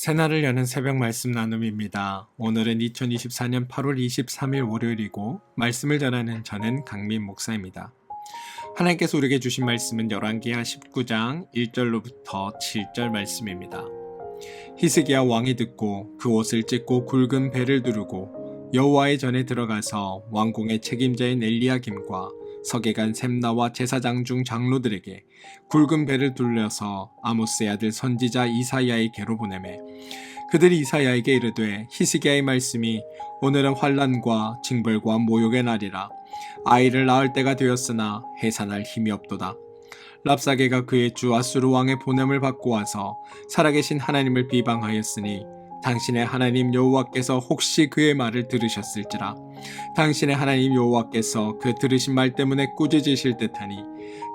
새날을 여는 새벽 말씀 나눔입니다. 오늘은 2024년 8월 23일 월요일이고 말씀을 전하는 저는 강민 목사입니다. 하나님께서 우리에게 주신 말씀은 열왕기하 19장 1절로부터 7절 말씀입니다. 히스기야 왕이 듣고 그 옷을 찢고 굵은 배를 두르고 여호와의 전에 들어가서 왕궁의 책임자인 엘리야김과 서기관 셈나와 제사장 중 장로들에게 굵은 배를 둘러서 아모스의 아들 선지자 이사야에게로 보내매 그들이 이사야에게 이르되 히스기야의 말씀이 오늘은 환난과 징벌과 모욕의 날이라 아이를 낳을 때가 되었으나 해산할 힘이 없도다. 랍사게가 그의 주 아수르 왕의 보냄을 받고 와서 살아계신 하나님을 비방하였으니 당신의 하나님 여호와께서 혹시 그의 말을 들으셨을지라. 당신의 하나님 여호와께서 그 들으신 말 때문에 꾸짖으실 듯하니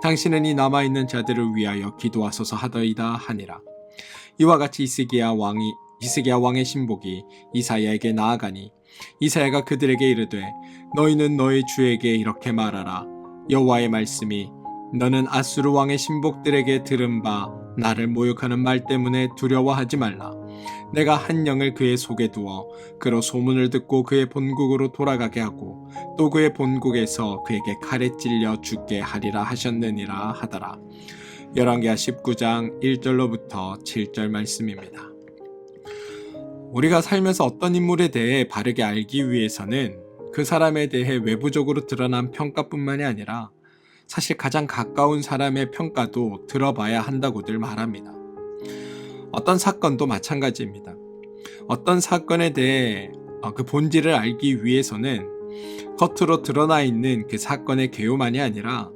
당신은 이 남아있는 자들을 위하여 기도하소서 하더이다 하니라. 이와 같이 히스기야 왕의 신복이 이사야에게 나아가니 이사야가 그들에게 이르되 너희는 너희 주에게 이렇게 말하라. 여호와의 말씀이 너는 아수르 왕의 신복들에게 들은 바 나를 모욕하는 말 때문에 두려워하지 말라. 내가 한 영을 그의 속에 두어 그로 소문을 듣고 그의 본국으로 돌아가게 하고 또 그의 본국에서 그에게 칼에 찔려 죽게 하리라 하셨느니라 하더라. 열왕기하 19장 1절로부터 7절 말씀입니다. 우리가 살면서 어떤 인물에 대해 바르게 알기 위해서는 그 사람에 대해 외부적으로 드러난 평가뿐만이 아니라 사실 가장 가까운 사람의 평가도 들어봐야 한다고들 말합니다. 어떤 사건도 마찬가지입니다. 어떤 사건에 대해 그 본질을 알기 위해서는 겉으로 드러나 있는 그 사건의 개요만이 아니라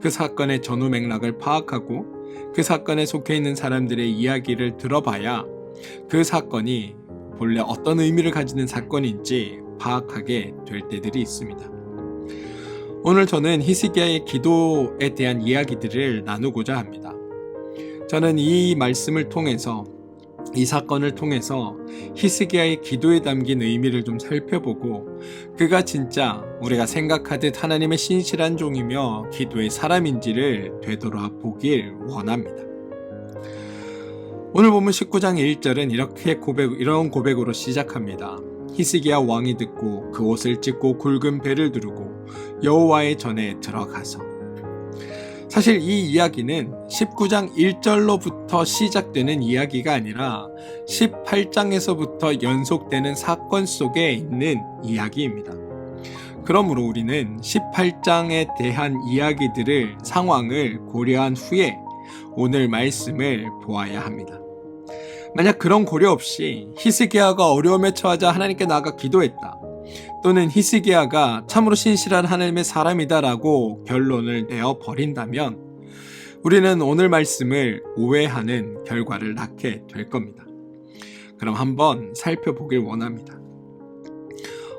그 사건의 전후 맥락을 파악하고 그 사건에 속해 있는 사람들의 이야기를 들어봐야 그 사건이 본래 어떤 의미를 가지는 사건인지 파악하게 될 때들이 있습니다. 오늘 저는 히스기야의 기도에 대한 이야기들을 나누고자 합니다. 저는 이 말씀을 통해서 이 사건을 통해서 히스기야의 기도에 담긴 의미를 좀 살펴보고 그가 진짜 우리가 생각하듯 하나님의 신실한 종이며 기도의 사람인지를 되돌아보길 원합니다. 오늘 보면 19장 1절은 이런 고백으로 시작합니다. 히스기야 왕이 듣고 그 옷을 찢고 굵은 배를 두르고 여호와의 전에 들어가서. 사실 이 이야기는 19장 1절로부터 시작되는 이야기가 아니라 18장에서부터 연속되는 사건 속에 있는 이야기입니다. 그러므로 우리는 18장에 대한 상황을 고려한 후에 오늘 말씀을 보아야 합니다. 만약 그런 고려 없이 히스기야가 어려움에 처하자 하나님께 나아가 기도했다. 또는 히스기야가 참으로 신실한 하나님의 사람이다라고 결론을 내어버린다면 우리는 오늘 말씀을 오해하는 결과를 낳게 될 겁니다. 그럼 한번 살펴보길 원합니다.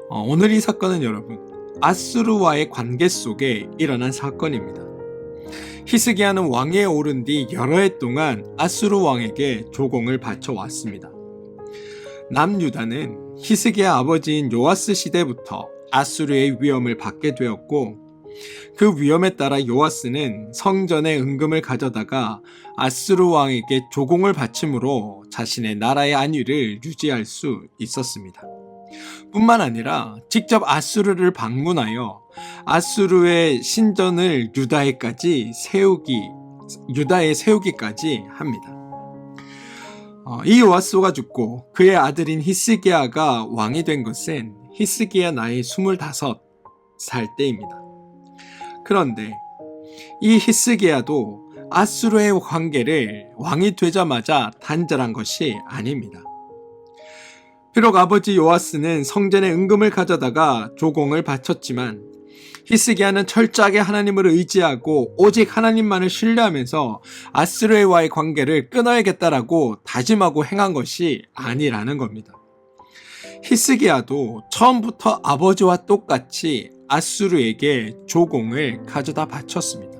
오늘 이 사건은 여러분 아수르와의 관계 속에 일어난 사건입니다. 히스기야는 왕위에 오른 뒤 여러 해 동안 아수르 왕에게 조공을 바쳐왔습니다. 남유다는 히스기야 아버지인 요아스 시대부터 아수르의 위험을 받게 되었고 그 위험에 따라 요아스는 성전에 은금을 가져다가 아수르 왕에게 조공을 바침으로 자신의 나라의 안위를 유지할 수 있었습니다. 뿐만 아니라 직접 아수르를 방문하여 아수르의 신전을 유다에 세우기까지 합니다. 이 요아스가 죽고 그의 아들인 히스기야가 왕이 된 것은 히스기야 나이 25살 때입니다. 그런데 이 히스기야도 아수르의 관계를 왕이 되자마자 단절한 것이 아닙니다. 비록 아버지 요아스는 성전에 은금을 가져다가 조공을 바쳤지만 히스기야는 철저하게 하나님을 의지하고 오직 하나님만을 신뢰하면서 아수르와의 관계를 끊어야겠다라고 다짐하고 행한 것이 아니라는 겁니다. 히스기야도 처음부터 아버지와 똑같이 아수르에게 조공을 가져다 바쳤습니다.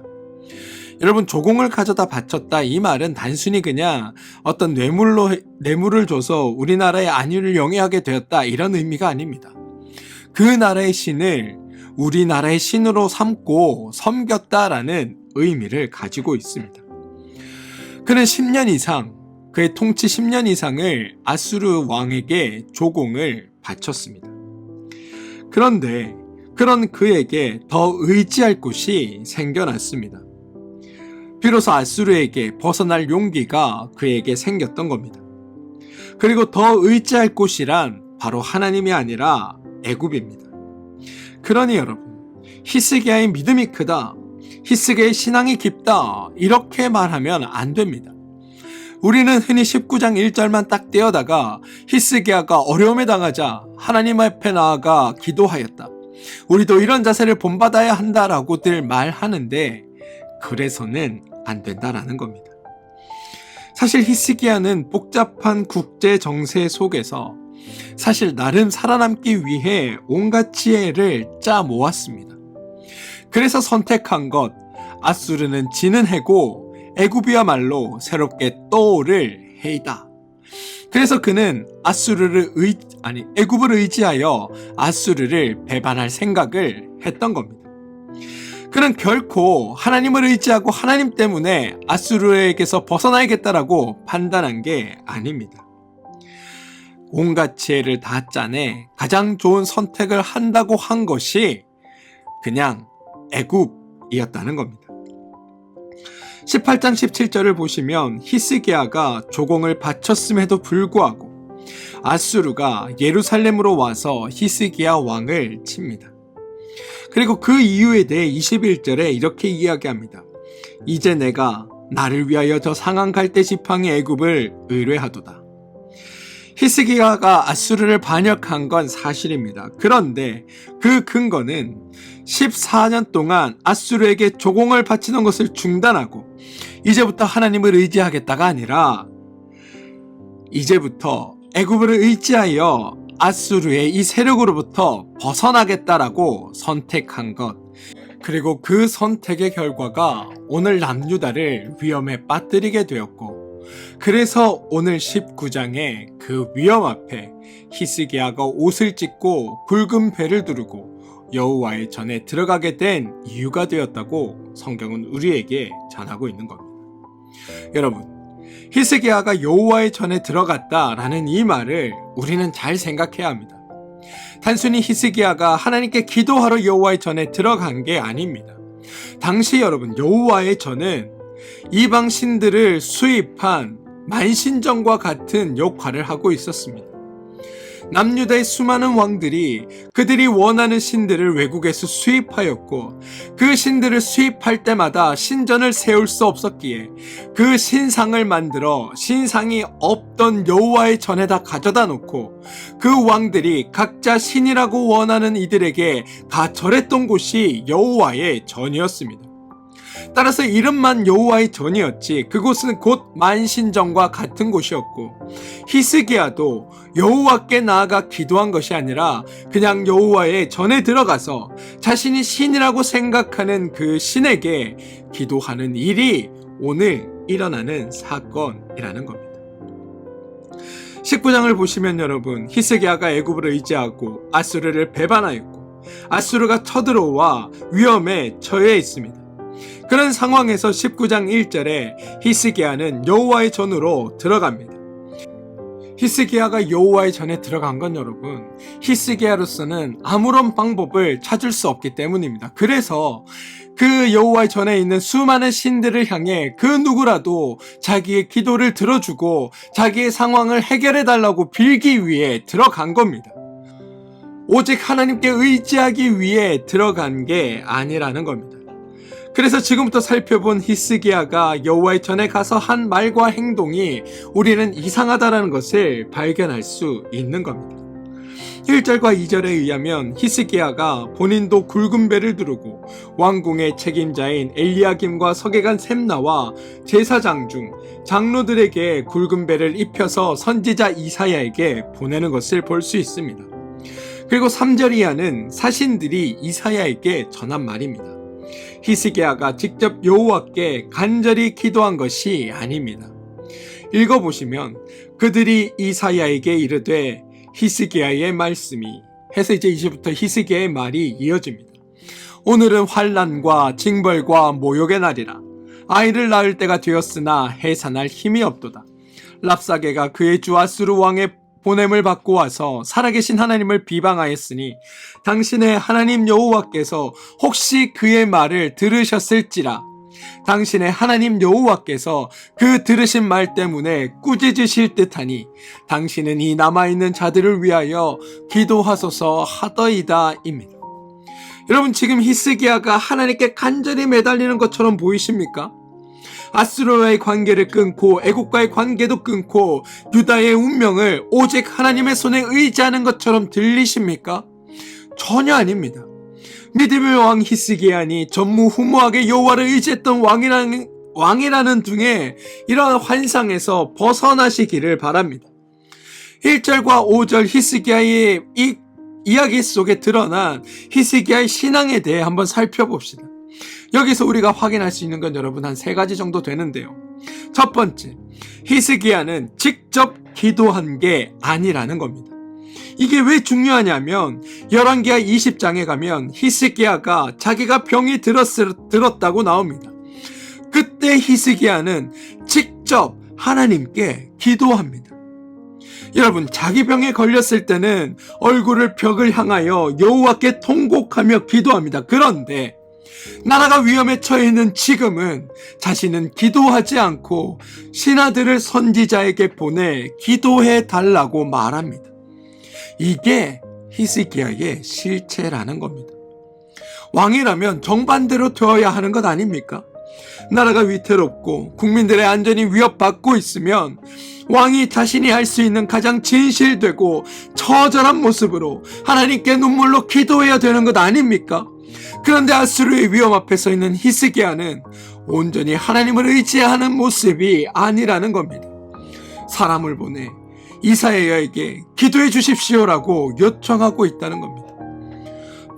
여러분, 조공을 가져다 바쳤다 이 말은 단순히 그냥 어떤 뇌물을 줘서 우리나라의 안위를 영위하게 되었다 이런 의미가 아닙니다. 그 나라의 신을 우리나라의 신으로 삼고 섬겼다라는 의미를 가지고 있습니다. 그는 10년 이상 그의 통치 10년 이상을 아수르 왕에게 조공을 바쳤습니다. 그런데 그런 그에게 더 의지할 곳이 생겨났습니다. 비로소 아수르에게 벗어날 용기가 그에게 생겼던 겁니다. 그리고 더 의지할 곳이란 바로 하나님이 아니라 애굽입니다. 그러니 여러분, 히스기야의 믿음이 크다, 히스기야의 신앙이 깊다, 이렇게 말하면 안 됩니다. 우리는 흔히 19장 1절만 딱 떼어다가 히스기야가 어려움에 당하자 하나님 앞에 나아가 기도하였다, 우리도 이런 자세를 본받아야 한다라고들 말하는데 그래서는 안 된다라는 겁니다. 사실 히스기야는 복잡한 국제 정세 속에서 사실 나름 살아남기 위해 온갖 지혜를 짜 모았습니다. 그래서 선택한 것, 아수르는 지는 해고 애굽이야말로 새롭게 떠오를 해이다. 그래서 그는 애굽을 의지하여 아수르를 배반할 생각을 했던 겁니다. 그는 결코 하나님을 의지하고 하나님 때문에 아수르에게서 벗어나야겠다라고 판단한 게 아닙니다. 온갖 지혜를 다 짜내 가장 좋은 선택을 한다고 한 것이 그냥 애굽이었다는 겁니다. 18장 17절을 보시면 히스기야가 조공을 바쳤음에도 불구하고 아수르가 예루살렘으로 와서 히스기야 왕을 칩니다. 그리고 그 이유에 대해 21절에 이렇게 이야기합니다. 이제 내가 나를 위하여 저 상한 갈대 지팡이 애굽을 의뢰하도다. 히스기야가 아수르를 반역한 건 사실입니다. 그런데 그 근거는 14년 동안 아수르에게 조공을 바치는 것을 중단하고 이제부터 하나님을 의지하겠다가 아니라 이제부터 애굽을 의지하여 아수르의 이 세력으로부터 벗어나겠다라고 선택한 것, 그리고 그 선택의 결과가 오늘 남유다를 위험에 빠뜨리게 되었고, 그래서 오늘 19장의 그 위험 앞에 히스기야가 옷을 찢고 굵은 배를 두르고 여호와의 전에 들어가게 된 이유가 되었다고 성경은 우리에게 전하고 있는 겁니다. 여러분, 히스기야가 여호와의 전에 들어갔다라는 이 말을 우리는 잘 생각해야 합니다. 단순히 히스기야가 하나님께 기도하러 여호와의 전에 들어간 게 아닙니다. 당시 여러분, 여호와의 전은 이방 신들을 수입한 만신전과 같은 역할을 하고 있었습니다. 남유다의 수많은 왕들이 그들이 원하는 신들을 외국에서 수입하였고, 그 신들을 수입할 때마다 신전을 세울 수 없었기에 그 신상을 만들어 신상이 없던 여호와의 전에다 가져다 놓고 그 왕들이 각자 신이라고 원하는 이들에게 다 절했던 곳이 여호와의 전이었습니다. 따라서 이름만 여호와의 전이었지 그곳은 곧 만신전과 같은 곳이었고, 히스기야도 여호와께 나아가 기도한 것이 아니라 그냥 여호와의 전에 들어가서 자신이 신이라고 생각하는 그 신에게 기도하는 일이 오늘 일어나는 사건이라는 겁니다. 19장을 보시면 여러분, 히스기야가 애굽을 의지하고 아수르를 배반하였고 아수르가 쳐들어와 위험에 처해 있습니다. 그런 상황에서 19장 1절에 히스기야는 여호와의 전으로 들어갑니다. 히스기야가 여호와의 전에 들어간 건 여러분, 히스기야로서는 아무런 방법을 찾을 수 없기 때문입니다. 그래서 그 여호와의 전에 있는 수많은 신들을 향해 그 누구라도 자기의 기도를 들어주고 자기의 상황을 해결해 달라고 빌기 위해 들어간 겁니다. 오직 하나님께 의지하기 위해 들어간 게 아니라는 겁니다. 그래서 지금부터 살펴본 히스기야가 여호와의 전에 가서 한 말과 행동이 우리는 이상하다라는 것을 발견할 수 있는 겁니다. 1절과 2절에 의하면 히스기야가 본인도 굵은 배를 두르고 왕궁의 책임자인 엘리야김과 서기관 셈나와 제사장 중 장로들에게 굵은 배를 입혀서 선지자 이사야에게 보내는 것을 볼 수 있습니다. 그리고 3절 이하는 사신들이 이사야에게 전한 말입니다. 히스기야가 직접 여호와께 간절히 기도한 것이 아닙니다. 읽어보시면 그들이 이사야에게 이르되 히스기야의 말씀이 해서 이제부터 히스기야의 말이 이어집니다. 오늘은 환난과 징벌과 모욕의 날이라. 아이를 낳을 때가 되었으나 해산할 힘이 없도다. 랍사게가 그의 주 아수르 왕의 보냄을 받고 와서 살아계신 하나님을 비방하였으니 당신의 하나님 여호와께서 혹시 그의 말을 들으셨을지라. 당신의 하나님 여호와께서 그 들으신 말 때문에 꾸짖으실 듯하니 당신은 이 남아있는 자들을 위하여 기도하소서 하더이다입니다. 여러분, 지금 히스기야가 하나님께 간절히 매달리는 것처럼 보이십니까? 아수르와의 관계를 끊고 애국과의 관계도 끊고 유다의 운명을 오직 하나님의 손에 의지하는 것처럼 들리십니까? 전혀 아닙니다. 믿음의 왕 히스기야니 전무후무하게 여호와를 의지했던 왕이라는 등의 이러한 환상에서 벗어나시기를 바랍니다. 1절과 5절 히스기야의 이 이야기 속에 드러난 히스기야의 신앙에 대해 한번 살펴봅시다. 여기서 우리가 확인할 수 있는 건 여러분 한 3가지 정도 되는데요. 첫 번째, 히스기야는 직접 기도한 게 아니라는 겁니다. 이게 왜 중요하냐면 열왕기하 20장에 가면 히스기야가 자기가 병이 들었다고 나옵니다. 그때 히스기야는 직접 하나님께 기도합니다. 여러분, 자기 병에 걸렸을 때는 얼굴을 벽을 향하여 여호와께 통곡하며 기도합니다. 그런데 나라가 위험에 처해 있는 지금은 자신은 기도하지 않고 신하들을 선지자에게 보내 기도해 달라고 말합니다. 이게 히스기야의 실체라는 겁니다. 왕이라면 정반대로 되어야 하는 것 아닙니까? 나라가 위태롭고 국민들의 안전이 위협받고 있으면 왕이 자신이 할 수 있는 가장 진실되고 처절한 모습으로 하나님께 눈물로 기도해야 되는 것 아닙니까? 그런데 아수르의 위험 앞에 서 있는 히스기야는 온전히 하나님을 의지하는 모습이 아니라는 겁니다. 사람을 보내 이사야에게 기도해 주십시오라고 요청하고 있다는 겁니다.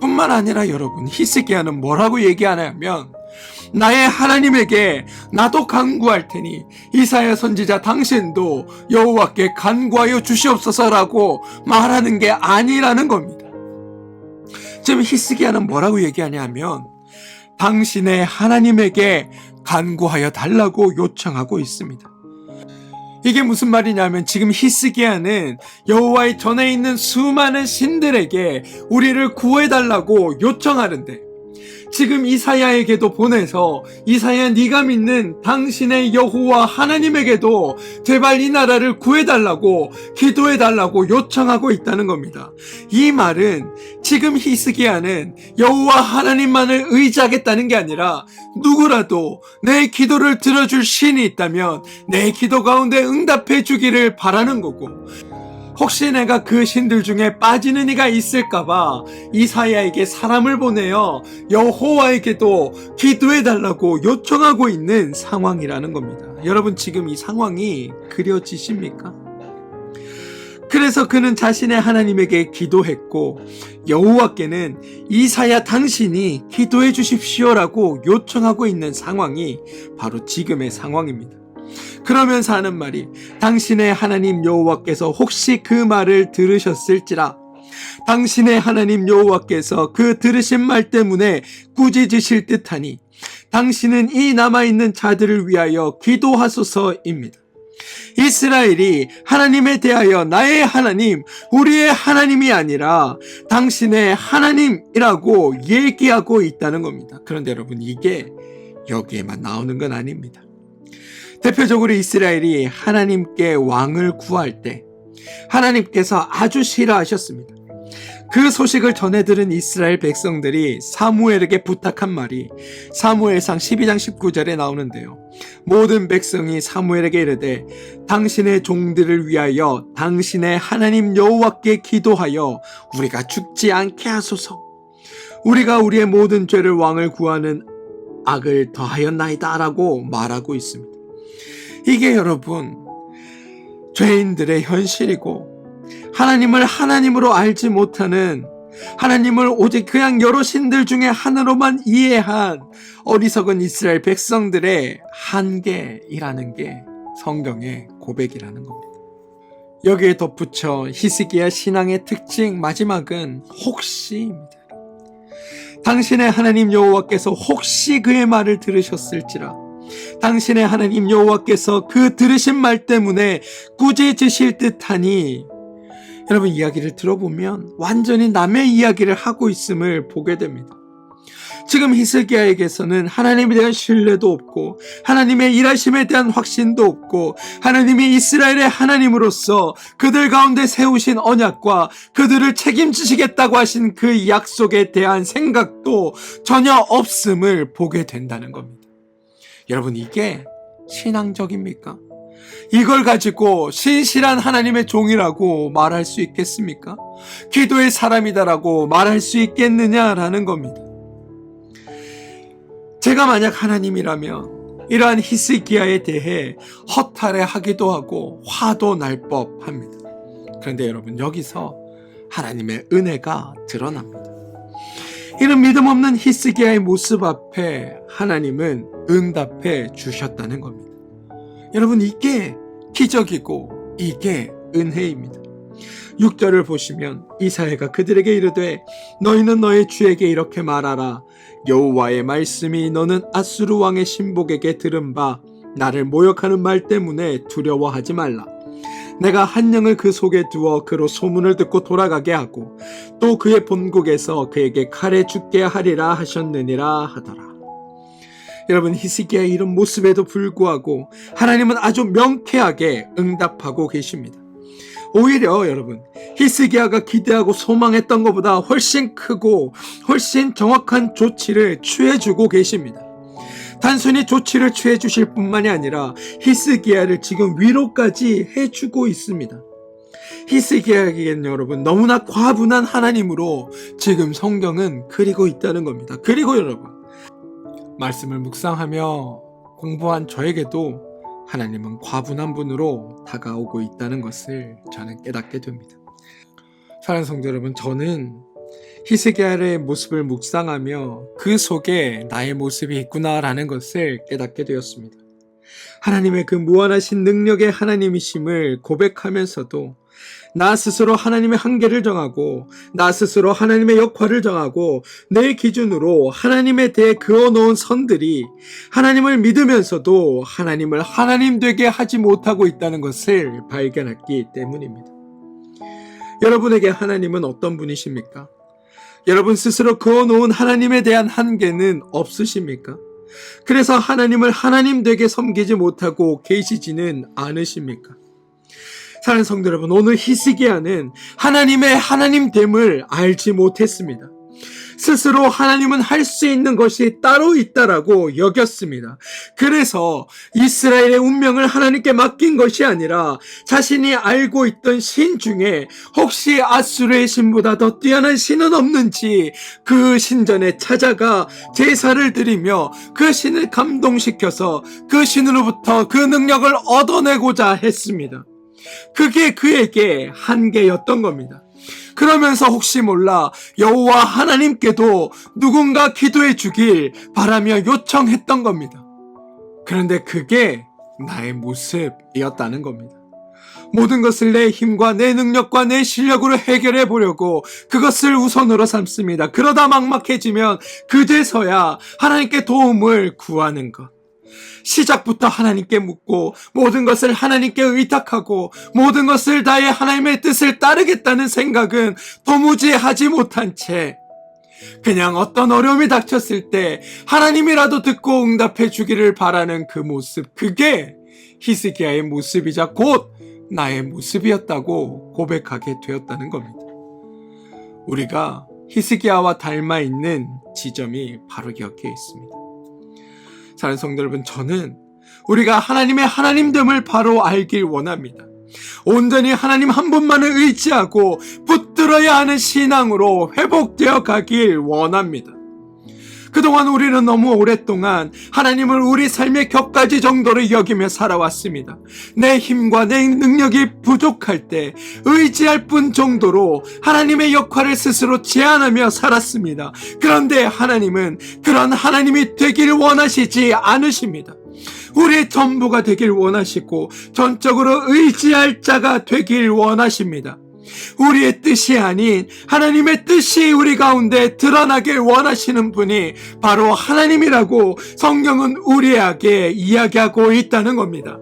뿐만 아니라 여러분, 히스기야는 뭐라고 얘기하냐면 나의 하나님에게 나도 간구할 테니 이사야 선지자 당신도 여호와께 간구하여 주시옵소서라고 말하는 게 아니라는 겁니다. 지금 히스기야는 뭐라고 얘기하냐면 당신의 하나님에게 간구하여 달라고 요청하고 있습니다. 이게 무슨 말이냐면 지금 히스기야는 여호와의 전에 있는 수많은 신들에게 우리를 구해달라고 요청하는데 지금 이사야에게도 보내서 이사야, 네가 믿는 당신의 여호와 하나님에게도 제발 이 나라를 구해달라고 기도해달라고 요청하고 있다는 겁니다. 이 말은 지금 히스기야는 여호와 하나님만을 의지하겠다는 게 아니라 누구라도 내 기도를 들어줄 신이 있다면 내 기도 가운데 응답해 주기를 바라는 거고, 혹시 내가 그 신들 중에 빠지는 이가 있을까봐 이사야에게 사람을 보내어 여호와에게도 기도해달라고 요청하고 있는 상황이라는 겁니다. 여러분, 지금 이 상황이 그려지십니까? 그래서 그는 자신의 하나님에게 기도했고 여호와께는 이사야 당신이 기도해 주십시오라고 요청하고 있는 상황이 바로 지금의 상황입니다. 그러면서 하는 말이 당신의 하나님 여호와께서 혹시 그 말을 들으셨을지라. 당신의 하나님 여호와께서 그 들으신 말 때문에 꾸짖으실 듯하니 당신은 이 남아있는 자들을 위하여 기도하소서입니다. 이스라엘이 하나님에 대하여 나의 하나님, 우리의 하나님이 아니라 당신의 하나님이라고 얘기하고 있다는 겁니다. 그런데 여러분, 이게 여기에만 나오는 건 아닙니다. 대표적으로 이스라엘이 하나님께 왕을 구할 때 하나님께서 아주 싫어하셨습니다. 그 소식을 전해 들은 이스라엘 백성들이 사무엘에게 부탁한 말이 사무엘상 12장 19절에 나오는데요. 모든 백성이 사무엘에게 이르되 당신의 종들을 위하여 당신의 하나님 여호와께 기도하여 우리가 죽지 않게 하소서. 우리가 우리의 모든 죄를 왕을 구하는 악을 더하였나이다 라고 말하고 있습니다. 이게 여러분, 죄인들의 현실이고 하나님을 하나님으로 알지 못하는, 하나님을 오직 그냥 여러 신들 중에 하나로만 이해한 어리석은 이스라엘 백성들의 한계이라는 게 성경의 고백이라는 겁니다. 여기에 덧붙여 히스기야 신앙의 특징 마지막은 혹시입니다. 당신의 하나님 여호와께서 혹시 그의 말을 들으셨을지라. 당신의 하나님 여호와께서 그 들으신 말 때문에 꾸짖으실 듯하니, 여러분 이야기를 들어보면 완전히 남의 이야기를 하고 있음을 보게 됩니다. 지금 히스기야에게서는 하나님에 대한 신뢰도 없고 하나님의 일하심에 대한 확신도 없고 하나님이 이스라엘의 하나님으로서 그들 가운데 세우신 언약과 그들을 책임지시겠다고 하신 그 약속에 대한 생각도 전혀 없음을 보게 된다는 겁니다. 여러분 이게 신앙적입니까? 이걸 가지고 신실한 하나님의 종이라고 말할 수 있겠습니까? 기도의 사람이다라고 말할 수 있겠느냐라는 겁니다. 제가 만약 하나님이라면 이러한 히스기야에 대해 허탈해하기도 하고 화도 날 법합니다. 그런데 여러분 여기서 하나님의 은혜가 드러납니다. 이런 믿음 없는 히스기야의 모습 앞에 하나님은 응답해 주셨다는 겁니다. 여러분 이게 기적이고 이게 은혜입니다. 6절을 보시면 이사야가 그들에게 이르되 너희는 너희 주에게 이렇게 말하라. 여호와의 말씀이 너는 아수르 왕의 신복에게 들은 바 나를 모욕하는 말 때문에 두려워하지 말라. 내가 한 영을 그 속에 두어 그로 소문을 듣고 돌아가게 하고 또 그의 본국에서 그에게 칼에 죽게 하리라 하셨느니라 하더라. 여러분 히스기야의 이런 모습에도 불구하고 하나님은 아주 명쾌하게 응답하고 계십니다. 오히려 여러분 히스기야가 기대하고 소망했던 것보다 훨씬 크고 훨씬 정확한 조치를 취해주고 계십니다. 단순히 조치를 취해주실 뿐만이 아니라 히스기야를 지금 위로까지 해주고 있습니다. 히스기야에게는 여러분 너무나 과분한 하나님으로 지금 성경은 그리고 있다는 겁니다. 그리고 여러분 말씀을 묵상하며 공부한 저에게도 하나님은 과분한 분으로 다가오고 있다는 것을 저는 깨닫게 됩니다. 사랑하는 성도 여러분, 저는 히스기야의 모습을 묵상하며 그 속에 나의 모습이 있구나라는 것을 깨닫게 되었습니다. 하나님의 그 무한하신 능력의 하나님이심을 고백하면서도 나 스스로 하나님의 한계를 정하고 나 스스로 하나님의 역할을 정하고 내 기준으로 하나님에 대해 그어놓은 선들이 하나님을 믿으면서도 하나님을 하나님 되게 하지 못하고 있다는 것을 발견했기 때문입니다. 여러분에게 하나님은 어떤 분이십니까? 여러분 스스로 그어놓은 하나님에 대한 한계는 없으십니까? 그래서 하나님을 하나님 되게 섬기지 못하고 계시지는 않으십니까? 사랑하는 성도 여러분, 오늘 히스기야는 하나님의 하나님됨을 알지 못했습니다. 스스로 하나님은 할 수 있는 것이 따로 있다라고 여겼습니다. 그래서 이스라엘의 운명을 하나님께 맡긴 것이 아니라 자신이 알고 있던 신 중에 혹시 아수르의 신보다 더 뛰어난 신은 없는지 그 신전에 찾아가 제사를 드리며 그 신을 감동시켜서 그 신으로부터 그 능력을 얻어내고자 했습니다. 그게 그에게 한계였던 겁니다. 그러면서 혹시 몰라 여호와 하나님께도 누군가 기도해 주길 바라며 요청했던 겁니다. 그런데 그게 나의 모습이었다는 겁니다. 모든 것을 내 힘과 내 능력과 내 실력으로 해결해 보려고 그것을 우선으로 삼습니다. 그러다 막막해지면 그제서야 하나님께 도움을 구하는 것. 시작부터 하나님께 묻고 모든 것을 하나님께 의탁하고 모든 것을 다해 하나님의 뜻을 따르겠다는 생각은 도무지 하지 못한 채 그냥 어떤 어려움이 닥쳤을 때 하나님이라도 듣고 응답해 주기를 바라는 그 모습, 그게 히스기야의 모습이자 곧 나의 모습이었다고 고백하게 되었다는 겁니다. 우리가 히스기야와 닮아 있는 지점이 바로 여기에 있습니다. 사랑하는 성도 여러분, 저는 우리가 하나님의 하나님됨을 바로 알길 원합니다. 온전히 하나님 한 분만을 의지하고 붙들어야 하는 신앙으로 회복되어 가길 원합니다. 그동안 우리는 너무 오랫동안 하나님을 우리 삶의 격가지 정도로 여기며 살아왔습니다. 내 힘과 내 능력이 부족할 때 의지할 뿐 정도로 하나님의 역할을 스스로 제한하며 살았습니다. 그런데 하나님은 그런 하나님이 되길 원하시지 않으십니다. 우리의 전부가 되길 원하시고 전적으로 의지할 자가 되길 원하십니다. 우리의 뜻이 아닌 하나님의 뜻이 우리 가운데 드러나길 원하시는 분이 바로 하나님이라고 성경은 우리에게 이야기하고 있다는 겁니다.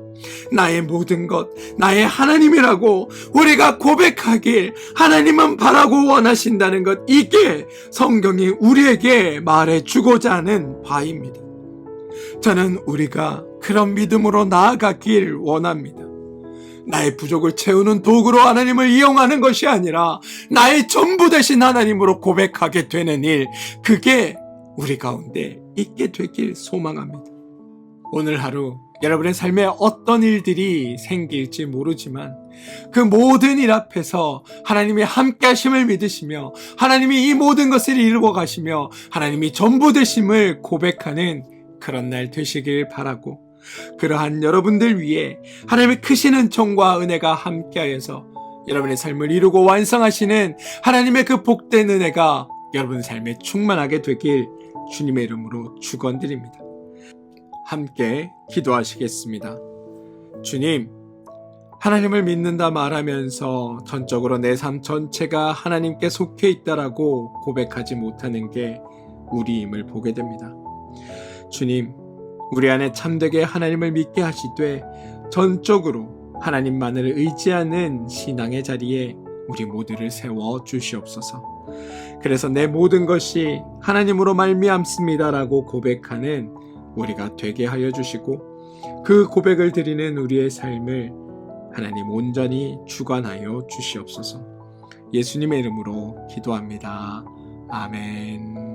나의 모든 것, 나의 하나님이라고 우리가 고백하길 하나님은 바라고 원하신다는 것, 이게 성경이 우리에게 말해주고자 하는 바입니다. 저는 우리가 그런 믿음으로 나아가길 원합니다. 나의 부족을 채우는 도구로 하나님을 이용하는 것이 아니라 나의 전부 되신 하나님으로 고백하게 되는 일, 그게 우리 가운데 있게 되길 소망합니다. 오늘 하루 여러분의 삶에 어떤 일들이 생길지 모르지만 그 모든 일 앞에서 하나님의 함께 하심을 믿으시며 하나님이 이 모든 것을 이루어 가시며 하나님이 전부 되심을 고백하는 그런 날 되시길 바라고, 그러한 여러분들 위해 하나님의 크신 은총과 은혜가 함께하여서 여러분의 삶을 이루고 완성하시는 하나님의 그 복된 은혜가 여러분의 삶에 충만하게 되길 주님의 이름으로 축원드립니다. 함께 기도하시겠습니다. 주님, 하나님을 믿는다 말하면서 전적으로 내 삶 전체가 하나님께 속해 있다라고 고백하지 못하는 게 우리임을 보게 됩니다. 주님, 우리 안에 참되게 하나님을 믿게 하시되 전적으로 하나님만을 의지하는 신앙의 자리에 우리 모두를 세워 주시옵소서. 그래서 내 모든 것이 하나님으로 말미암습니다라고 고백하는 우리가 되게 하여 주시고, 그 고백을 드리는 우리의 삶을 하나님 온전히 주관하여 주시옵소서. 예수님의 이름으로 기도합니다. 아멘.